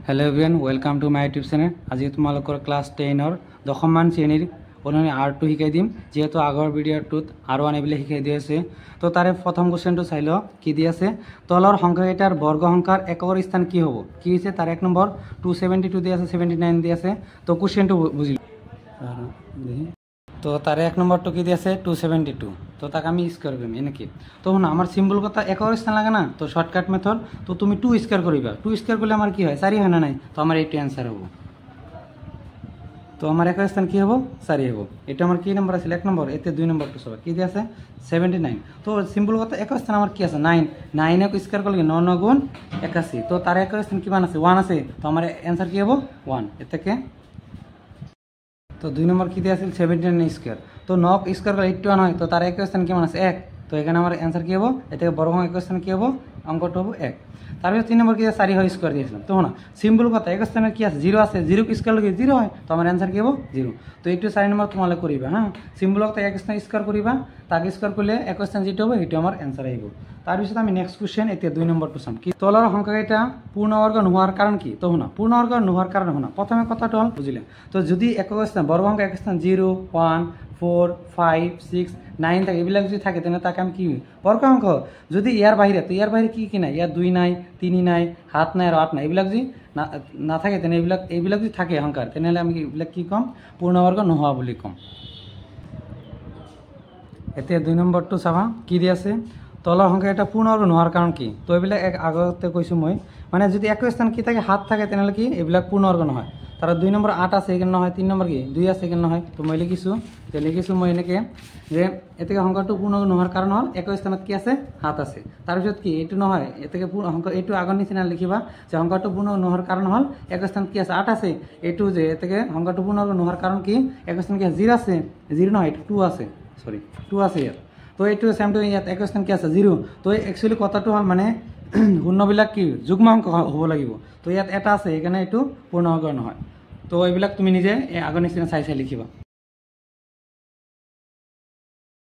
Hello everyone welcome to my YouTube channel. आज तुम्हारे class 10 दशममान श्रेणीर ओनली आर्ट शिकाई दिम जेहेतु आगर भिडिओटोत आरो आनिबले शिकाई दी आछे। तो तारे प्रथम क्वेश्चन चाइ लो कि दी आछे तलर संख्याकेइटार वर्ग संख्यार एकर स्थान कि हबो कि होइछे तार एक नम्बर 272 दी आछे 79 दी आछे। तो क्वेश्चनटो बुझि तो तार एक नम्बर तो कि दी आछे 272 तो ताक आमी स्क्वायर करिम एनेके। तो शुन आमार सिम्बल कथा एकर स्थान लागे ना तो शर्टकाट मेथड तो तुम 2 स्क्वायर करिबा 2 स्क्वायर करले आमार कि हय 4 हय ना नाई तो आमार एटा आंसर हबो। तो आमार एकर स्थान कि हबो 4 हबो। एटा आमार कि नम्बर आछिल 1 नम्बर एते 2 नम्बर तो सब कि दि आछे 79। तो सिम्बल कथा एकर स्थान आमार कि आछे 9 9 को स्क्वायर करले 9 9 गुण 81 तो तार एकर स्थान किमान आछे 1 आछे तो आमार आंसर कि हबो 1 एतेके। तो 2 नम्बर कि दिया 79 स्क्वायर तो 9 स्क्वायर कर 81 है तो तार एक स्थान किमान আছে 1 तो এখানে আমার आंसर কি হবে এতে বর্গ এক স্থান কি হবে অঙ্কটা হবে 1। তারপর 3 নম্বর কি 4 হয় স্কয়ার দিয়েছিলাম তো না সিম্বল কথা এক স্থানে কি আছে 0 আছে 0 স্কয়ার লগে 0 হয় তো আমার आंसर কি হবে 0। তো এইটো 4 নম্বর তোমালে করিবা হ্যাঁ সিম্বল কথা এক স্থানে স্কয়ার করিবা তাকে স্কয়ার করলে এক স্থান যেটা হবে এটা আমার आंसर আইব। তার পিছত আমি নেক্সট কোশ্চেন এতে 2 নম্বরটো চাম কি তলৰ সংখ্যাকেইটা পূৰ্ণবৰ্গ নোহোৱাৰ কাৰণ কি। তো শুনা পূৰ্ণবৰ্গ নোহোৱাৰ কাৰণ শুনা প্ৰথমে কথাটো হল বুজিলে তো যদি একক স্থান বৰ্গ সংখ্যা এক স্থান 0 1 4 5 6 9 থাকে এবিলাক যদি থাকে তেনে তাকে আমি কি বর্গ সংখ্যা যদি ইয়ার বাইরে তো ইয়ার বাইরে কি কি নাই ইয়ার 2 নাই 3 নাই 7 নাই আর 8 নাই এবিলাক যদি না থাকে তেনে এবিলাক যদি থাকে সংখ্যার তেনেহলে আমি এবিলাক কি কম পূর্ণবর্গ নোহোৱা বুলি কম। এতে 2 নম্বৰটো চাবা কি দি আছে তলৰ সংখ্যা এটা পূৰ্ণবৰ্গ নোহোৱাৰ কাৰণ কি। তো এবিলাক এক আগতে কৈছো মই মানে যদি এক স্থান কি থাকে 7 থাকে তেনেহলে কি এবিলাক পূৰ্ণবৰ্গ নহয়। তার 2 নম্বর 8 আছে এখানে নহয় 3 নম্বর কি 2 আছে এখানে নহয় তো মই লিখিছো মই এনেকে যে এতেকে সংখ্যাটো পূৰ্ণবৰ্গ নোহোৱাৰ কাৰণ হল এক স্থানত কি আছে 7 আছে। তাৰ পিছত কি এটো নহয় এতেকে সংখ্যা এটো আগৰ নিচিনা লিখিবা যে সংখ্যাটো পূৰ্ণবৰ্গ নোহোৱাৰ কাৰণ হল এক স্থানত কি আছে 8 আছে এটো যে এতেকে সংখ্যাটো পূৰ্ণবৰ্গ নোহোৱাৰ কাৰণ কি এক স্থানত কি 0 আছে 0 নহয় এটো 2 আছে সরি 2 আছে ইয়াত তো এটো সেম টু ইয়াত এক স্থান কি আছে 0 তো একচুয়ালি কথাটো হল মানে শূন্যবিলাক কি যুগ্ম অংক হ'ব লাগিব তো ইয়াত এটা আছে এখানে এটো পূৰ্ণবৰ্গ নহয়। তো এইবিলাক তুমি নিজে আগৰ নিচিনা চাই লিখিবা।